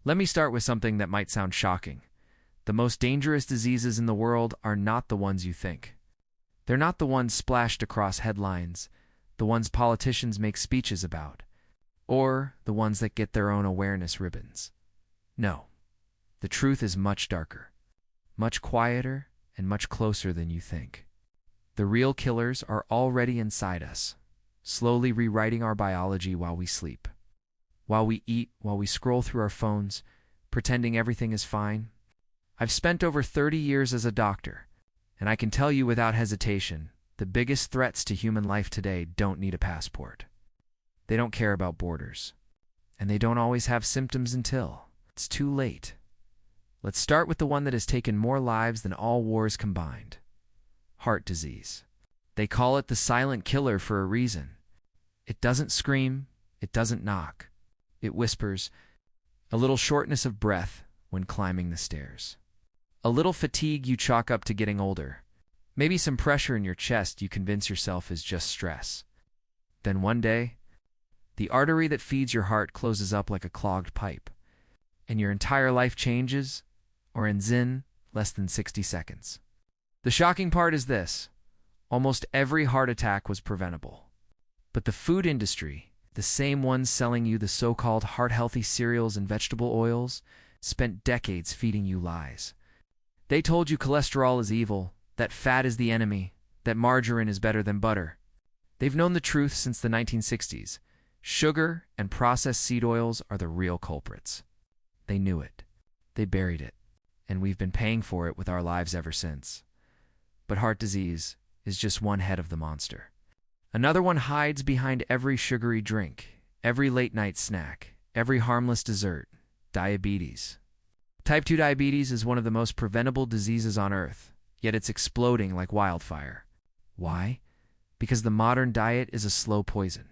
Let me start with something that might sound shocking. The most dangerous diseases in the world are not the ones you think. They're not the ones splashed across headlines, the ones politicians make speeches about, or the ones that get their own awareness ribbons. No, the truth is much darker, much quieter, and much closer than you think. The real killers are already inside us, slowly rewriting our biology while we sleep. While we eat, while we scroll through our phones, pretending everything is fine. I've spent over 30 years as a doctor, and I can tell you without hesitation, the biggest threats to human life today don't need a passport. They don't care about borders, and they don't always have symptoms until it's too late. Let's start with the one that has taken more lives than all wars combined. Heart disease. They call it the silent killer for a reason. It doesn't scream, it doesn't knock. It whispers, a little shortness of breath when climbing the stairs. A little fatigue you chalk up to getting older. Maybe some pressure in your chest you convince yourself is just stress. Then one day, the artery that feeds your heart closes up like a clogged pipe, and your entire life changes, or ends in less than 60 seconds. The shocking part is this: almost every heart attack was preventable. But the food industry, the same ones selling you the so-called heart-healthy cereals and vegetable oils, spent decades feeding you lies. They told you cholesterol is evil, that fat is the enemy, that margarine is better than butter. They've known the truth since the 1960s. Sugar and processed seed oils are the real culprits. They knew it. They buried it. And we've been paying for it with our lives ever since. But heart disease is just one head of the monster. Another one hides behind every sugary drink, every late-night snack, every harmless dessert: diabetes. Type 2 diabetes is one of the most preventable diseases on Earth, yet it's exploding like wildfire. Why? Because the modern diet is a slow poison.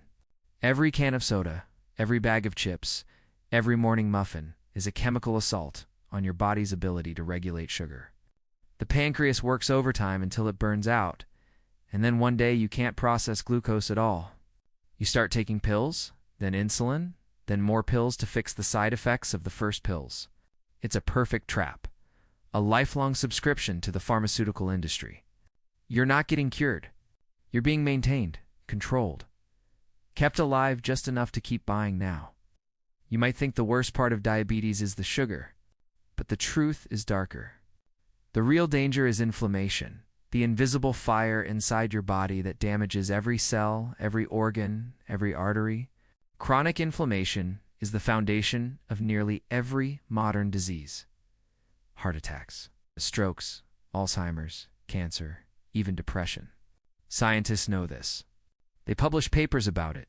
Every can of soda, every bag of chips, every morning muffin is a chemical assault on your body's ability to regulate sugar. The pancreas works overtime until it burns out, and then one day you can't process glucose at all. You start taking pills, then insulin, then more pills to fix the side effects of the first pills. It's a perfect trap, a lifelong subscription to the pharmaceutical industry. You're not getting cured. You're being maintained, controlled, kept alive just enough to keep buying now. You might think the worst part of diabetes is the sugar, but the truth is darker. The real danger is inflammation, the invisible fire inside your body that damages every cell, every organ, every artery. Chronic inflammation is the foundation of nearly every modern disease. Heart attacks, strokes, Alzheimer's, cancer, even depression. Scientists know this. They publish papers about it,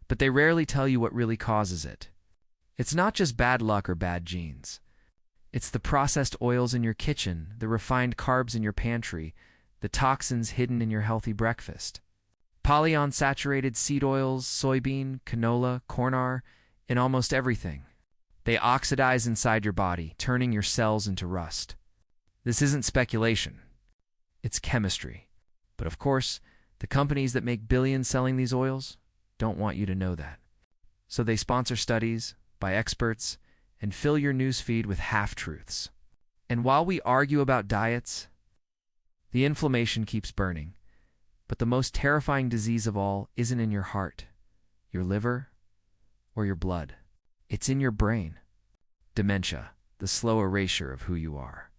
but they rarely tell you what really causes it. It's not just bad luck or bad genes. It's the processed oils in your kitchen, the refined carbs in your pantry, the toxins hidden in your healthy breakfast. Polyunsaturated seed oils, soybean, canola, corn are in almost everything. They oxidize inside your body, turning your cells into rust. This isn't speculation. It's chemistry. But of course, the companies that make billions selling these oils don't want you to know that. So they sponsor studies by experts and fill your newsfeed with half-truths. And while we argue about diets, the inflammation keeps burning. But the most terrifying disease of all isn't in your heart, your liver, or your blood. It's in your brain. Dementia, the slow erasure of who you are.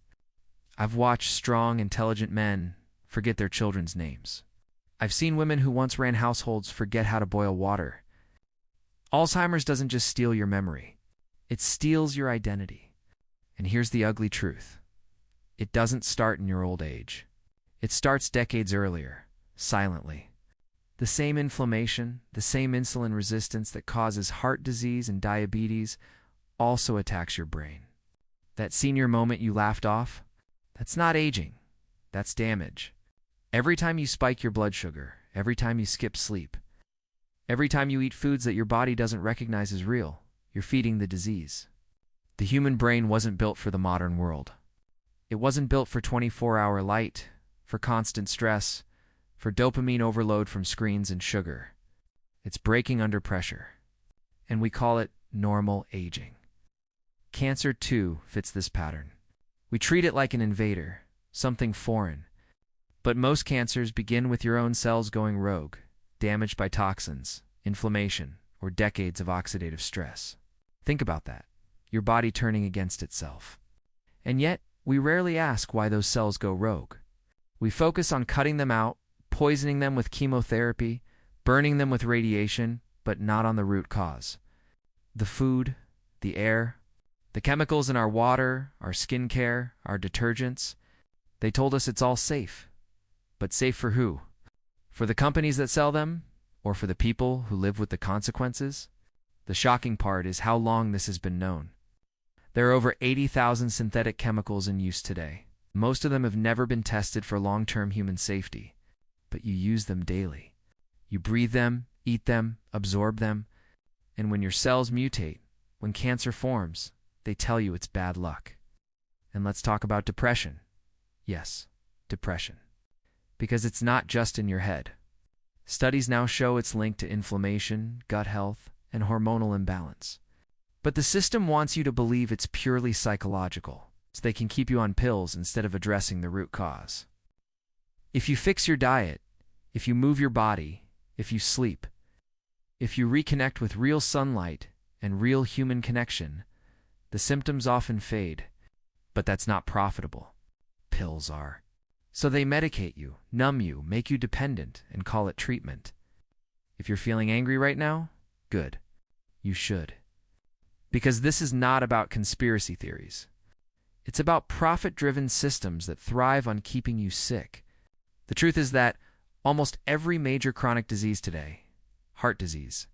I've watched strong, intelligent men forget their children's names. I've seen women who once ran households forget how to boil water. Alzheimer's doesn't just steal your memory. It steals your identity. And here's the ugly truth. It doesn't start in your old age. It starts decades earlier, silently. The same inflammation, the same insulin resistance that causes heart disease and diabetes also attacks your brain. That senior moment you laughed off, that's not aging, that's damage. Every time you spike your blood sugar, every time you skip sleep, every time you eat foods that your body doesn't recognize as real, you're feeding the disease. The human brain wasn't built for the modern world. It wasn't built for 24-hour light, for constant stress, for dopamine overload from screens and sugar. It's breaking under pressure. And we call it normal aging. cancer, too, fits this pattern. We treat it like an invader, something foreign. But most cancers begin with your own cells going rogue, damaged by toxins, inflammation, or decades of oxidative stress. Think about that. Your body turning against itself. And yet, we rarely ask why those cells go rogue. We focus on cutting them out, poisoning them with chemotherapy, burning them with radiation, but not on the root cause. The food, the air, the chemicals in our water, our skincare, our detergents, they told us it's all safe. But safe for who? For the companies that sell them, or for the people who live with the consequences? The shocking part is how long this has been known. There are over 80,000 synthetic chemicals in use today. Most of them have never been tested for long-term human safety, but you use them daily. You breathe them, eat them, absorb them, and when your cells mutate, when cancer forms, they tell you it's bad luck. And let's talk about depression. Yes, depression. Because it's not just in your head. Studies now show it's linked to inflammation, gut health, and hormonal imbalance. But the system wants you to believe it's purely psychological, so they can keep you on pills instead of addressing the root cause. If you fix your diet, if you move your body, if you sleep, if you reconnect with real sunlight and real human connection, the symptoms often fade. But that's not profitable. Pills are. So they medicate you, numb you, make you dependent, and call it treatment. If you're feeling angry right now, good. You should. Because this is not about conspiracy theories. It's about profit-driven systems that thrive on keeping you sick. The truth is that almost every major chronic disease today, heart disease,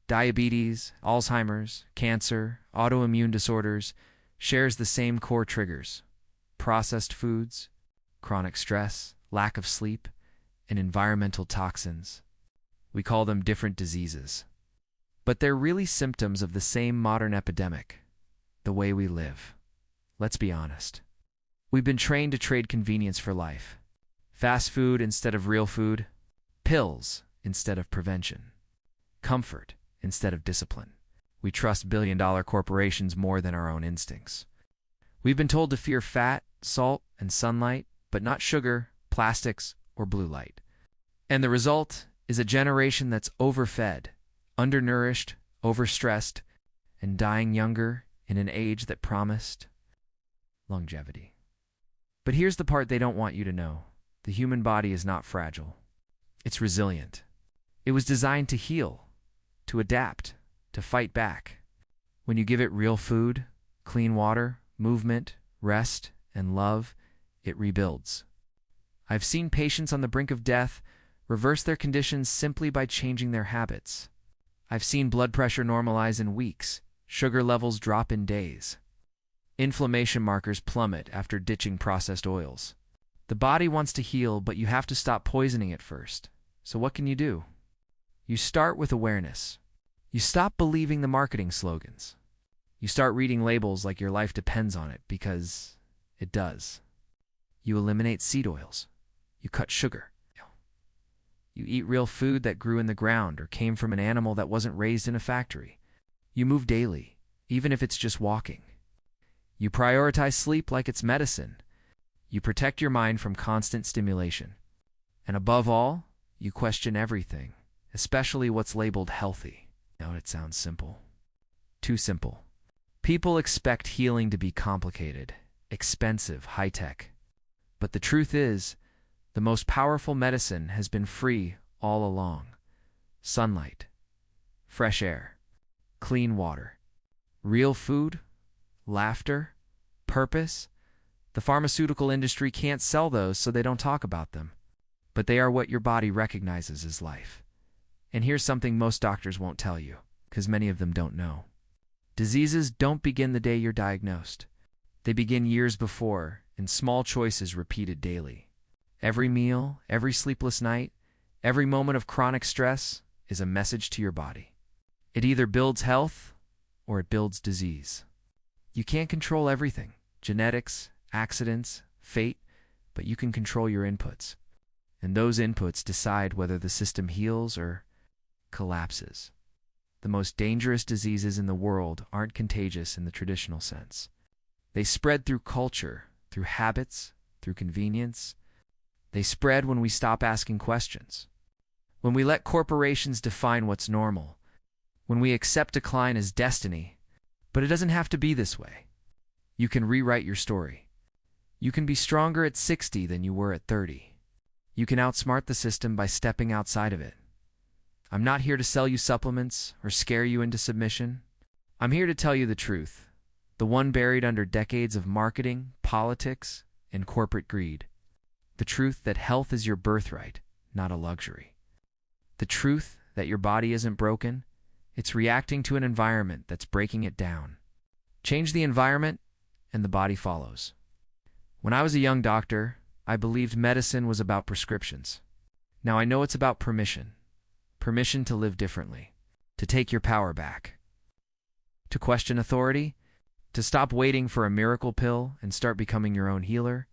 diabetes, Alzheimer's, cancer, autoimmune disorders, shares the same core triggers: processed foods, chronic stress, lack of sleep, and environmental toxins. We call them different diseases. But they're really symptoms of the same modern epidemic: the way we live. Let's be honest. We've been trained to trade convenience for life. Fast food instead of real food. Pills instead of prevention. Comfort instead of discipline. We trust billion-dollar corporations more than our own instincts. We've been told to fear fat, salt, and sunlight, but not sugar, plastics, or blue light. And the result is a generation that's overfed, undernourished, overstressed, and dying younger in an age that promised longevity. But here's the part they don't want you to know. The human body is not fragile. It's resilient. It was designed to heal, to adapt, to fight back. When you give it real food, clean water, movement, rest, and love, it rebuilds. I've seen patients on the brink of death reverse their conditions simply by changing their habits. I've seen blood pressure normalize in weeks, sugar levels drop in days. Inflammation markers plummet after ditching processed oils. The body wants to heal, but you have to stop poisoning it first. So what can you do? You start with awareness. You stop believing the marketing slogans. You start reading labels like your life depends on it, because it does. You eliminate seed oils. You cut sugar. You eat real food that grew in the ground or came from an animal that wasn't raised in a factory. You move daily, even if it's just walking. You prioritize sleep like it's medicine. You protect your mind from constant stimulation. And above all, you question everything, especially what's labeled healthy. Now it sounds simple. Too simple. People expect healing to be complicated, expensive, high-tech. But the truth is, the most powerful medicine has been free all along. Sunlight, fresh air, clean water, real food, laughter, purpose. The pharmaceutical industry can't sell those, so they don't talk about them. But they are what your body recognizes as life. And here's something most doctors won't tell you, because many of them don't know. Diseases don't begin the day you're diagnosed. They begin years before, in small choices repeated daily. Every meal, every sleepless night, every moment of chronic stress is a message to your body. It either builds health or it builds disease. You can't control everything: genetics, accidents, fate, but you can control your inputs. And those inputs decide whether the system heals or collapses. the most dangerous diseases in the world aren't contagious in the traditional sense. They spread through culture, through habits, through convenience. They spread when we stop asking questions. When we let corporations define what's normal. When we accept decline as destiny. But it doesn't have to be this way. You can rewrite your story. You can be stronger at 60 than you were at 30. You can outsmart the system by stepping outside of it. I'm not here to sell you supplements or scare you into submission. I'm here to tell you the truth, the one buried under decades of marketing, politics, and corporate greed. The truth that health is your birthright, not a luxury. The truth that your body isn't broken, it's reacting to an environment that's breaking it down. Change the environment, and the body follows. When I was a young doctor, I believed medicine was about prescriptions. Now I know it's about permission. Permission to live differently, to take your power back, to question authority, to stop waiting for a miracle pill and start becoming your own healer.